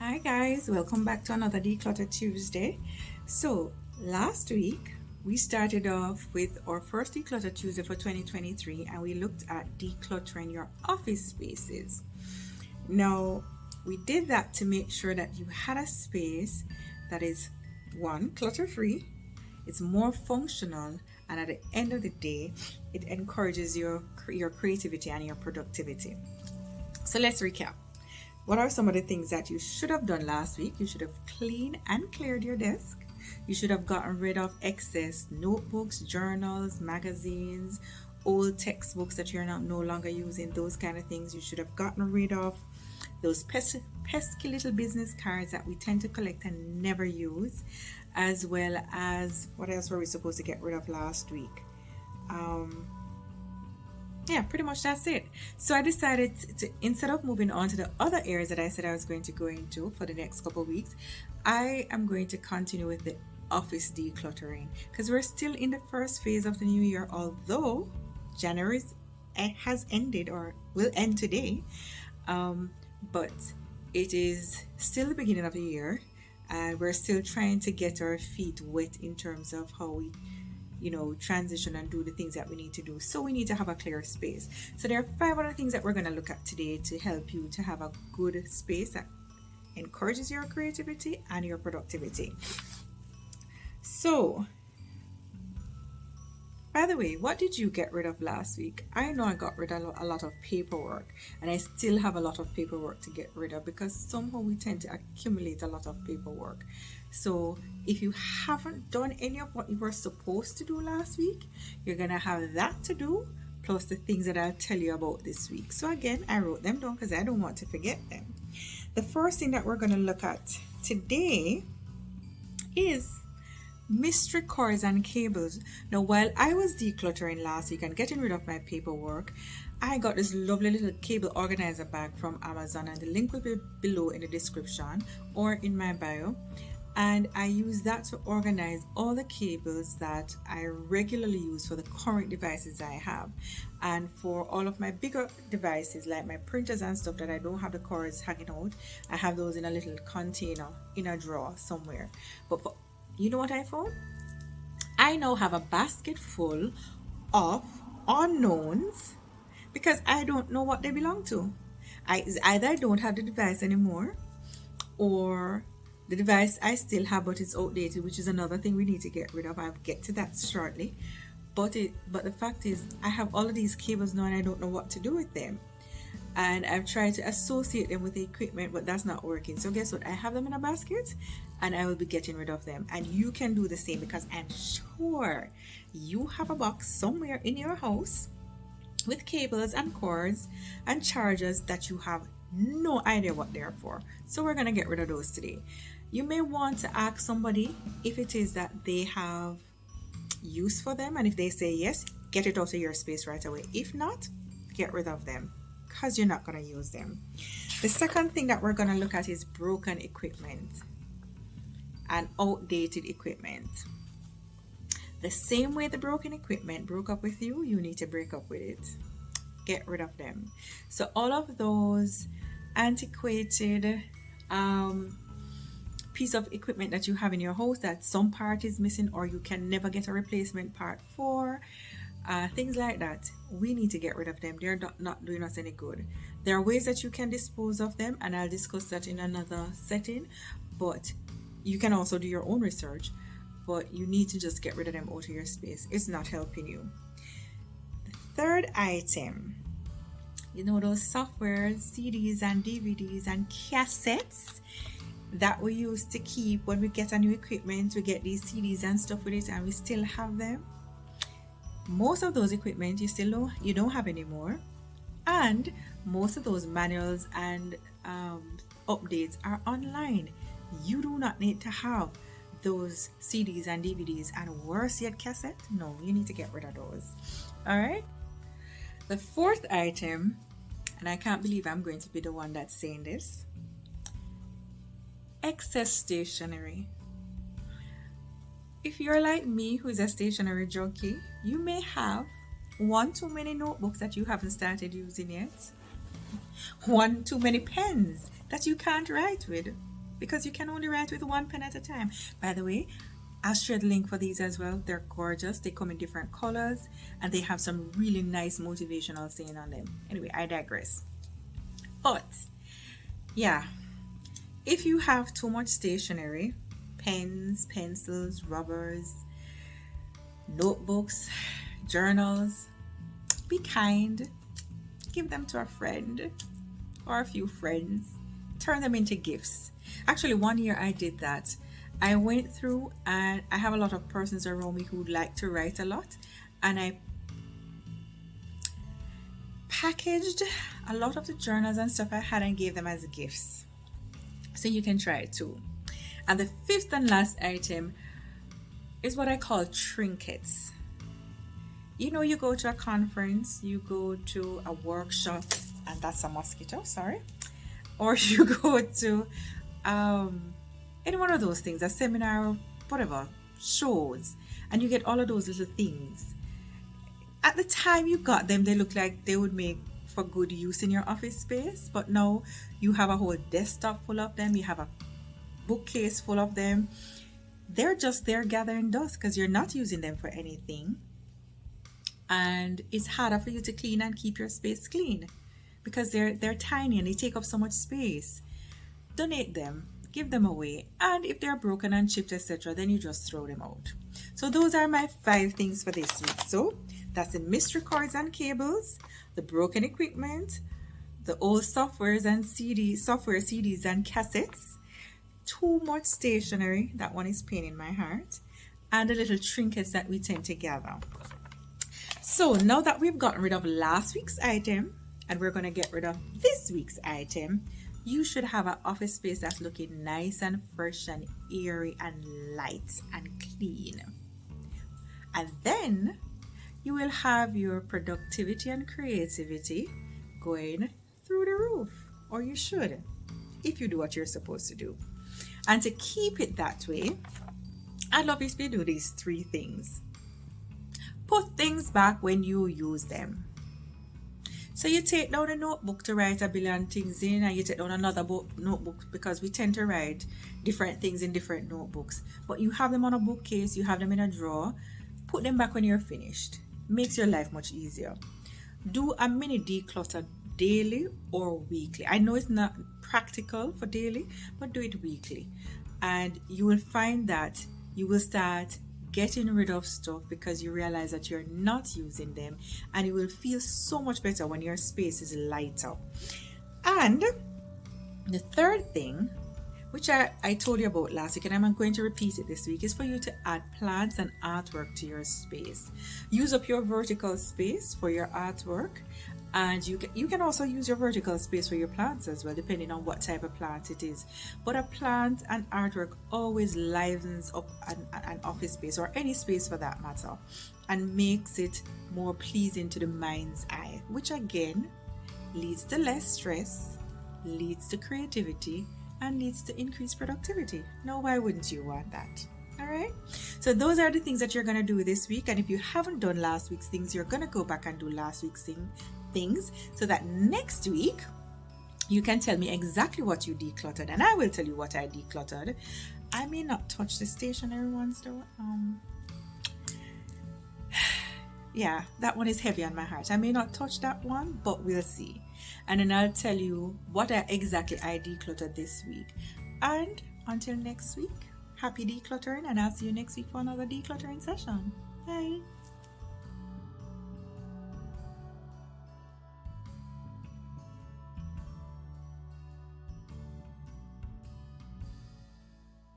Hi guys, welcome back to another Declutter Tuesday. So last week we started off with our first Declutter Tuesday for 2023 and we looked at decluttering your office spaces. Now we did that to make sure that you had a space that is one, clutter free, it's more functional, and at the end of the day it encourages your creativity and your productivity. So let's recap. What are some of the things that you should have done last week? You should have cleaned and cleared your desk. You should have gotten rid of excess notebooks, journals, magazines, old textbooks that you're no longer using, those kind of things. You should have gotten rid of those pesky little business cards that we tend to collect and never use, as well as what else were we supposed to get rid of last week? Yeah, pretty much that's it. So I decided to, instead of moving on to the other areas that I said I was going to go into for the next couple of weeks, I am going to continue with the office decluttering because we're still in the first phase of the new year, although January has ended or will end today. But it is still the beginning of the year and we're still trying to get our feet wet in terms of how we transition and do the things that we need to do. So we need to have a clear space. So there are 5 other things that we're going to look at today to help you to have a good space that encourages your creativity and your productivity. So, by the way, what did you get rid of last week? I know I got rid of a lot of paperwork and I still have a lot of paperwork to get rid of because somehow we tend to accumulate a lot of paperwork. So if you haven't done any of what you were supposed to do last week, you're going to have that to do plus the things that I'll tell you about this week. So again, I wrote them down because I don't want to forget them. The first thing that we're going to look at today is mystery cords and cables. Now, while I was decluttering last week and getting rid of my paperwork, I got this lovely little cable organizer bag from Amazon, and the link will be below in the description or in my bio. And I use that to organize all the cables that I regularly use for the current devices I have. And for all of my bigger devices like my printers and stuff that I don't have the cords hanging out, I have those in a little container in a drawer somewhere. But for you know what I found? I now have a basket full of unknowns because I don't know what they belong to. Either I don't have the device anymore or the device I still have but it's outdated, which is another thing we need to get rid of. I'll get to that shortly. But the fact is I have all of these cables now and I don't know what to do with them. And I've tried to associate them with the equipment, but that's not working. So guess what? I have them in a basket and I will be getting rid of them. And you can do the same because I'm sure you have a box somewhere in your house with cables and cords and chargers that you have no idea what they're for. So we're going to get rid of those today. You may want to ask somebody if it is that they have use for them. And if they say yes, get it out of your space right away. If not, get rid of them, because you're not going to use them. The second thing that we're going to look at is broken equipment and outdated equipment. The same way the broken equipment broke up with you, you need to break up with it. Get rid of them. So all of those antiquated piece of equipment that you have in your house that some part is missing or you can never get a replacement part for, things like that, we need to get rid of them. They're not doing us any good. There are ways that you can dispose of them and I'll discuss that in another setting, but you can also do your own research, but you need to just get rid of them out of your space. It's not helping you. The third item, those softwares, CDs and DVDs and cassettes that we used to keep when we get a new equipment. We get these CDs and stuff with it and we still have them. Most of those equipment you don't have anymore, and most of those manuals and updates are online. You do not need to have those CDs and DVDs and worse yet cassette. No, you need to get rid of those. All right. The fourth item, and I can't believe I'm going to be the one that's saying this, excess stationery. If you're like me, who is a stationery junkie, you may have one too many notebooks that you haven't started using yet, one too many pens that you can't write with, because you can only write with one pen at a time. By the way, I'll share the link for these as well. They're gorgeous. They come in different colors and they have some really nice motivational saying on them. Anyway, I digress. But yeah, if you have too much stationery, pens, pencils, rubbers, notebooks, journals, be kind. Give them to a friend or a few friends. Turn them into gifts. Actually, one year I did that. I went through and I have a lot of persons around me who like to write a lot, and I packaged a lot of the journals and stuff I had and gave them as gifts. So you can try it too. And the fifth and last item is what I call trinkets. You know, you go to a conference, you go to a workshop, and that's a mosquito, sorry. Or you go to any one of those things, a seminar, whatever, shows, and you get all of those little things. At the time you got them, they look like they would make for good use in your office space, but now you have a whole desktop full of them, you have a bookcase full of them. They're just there gathering dust because you're not using them for anything, and it's harder for you to clean and keep your space clean because they're tiny and they take up so much space. Donate them, give them away, and if they're broken and chipped, etc., then you just throw them out. So those are my 5 things for this week. So that's the mystery cords and cables, the broken equipment, the old software CDs and cassettes, too much stationery, that one is pain in my heart, and the little trinkets that we tend to gather. So now that we've gotten rid of last week's item and we're going to get rid of this week's item, you should have an office space that's looking nice and fresh and airy and light and clean. And then you will have your productivity and creativity going through the roof, or you should, if you do what you're supposed to do. And to keep it that way, I'd love if you do these 3 things. Put things back when you use them. So you take down a notebook to write a billion things in, and you take down another notebook because we tend to write different things in different notebooks. But you have them on a bookcase, you have them in a drawer. Put them back when you're finished. Makes your life much easier. Do a mini declutter daily or weekly. I know it's not practical for daily, but do it weekly. And you will find that you will start getting rid of stuff because you realize that you're not using them, and you will feel so much better when your space is lighter. And the third thing, which I told you about last week and I'm going to repeat it this week, is for you to add plants and artwork to your space. Use up your vertical space for your artwork, and you can also use your vertical space for your plants as well, depending on what type of plant it is. But a plant and artwork always livens up an office space, or any space for that matter, and makes it more pleasing to the mind's eye, which again leads to less stress, leads to creativity, and leads to increased productivity. Now, why wouldn't you want that? All right, so those are the things that you're going to do this week. And if you haven't done last week's things, you're going to go back and do last week's things, so that next week you can tell me exactly what you decluttered, and I will tell you what I decluttered. I may not touch the stationery ones though. Yeah, that one is heavy on my heart. I may not touch that one, but we'll see. And then I'll tell you what exactly I decluttered this week. And until next week, happy decluttering, and I'll see you next week for another decluttering session. Bye.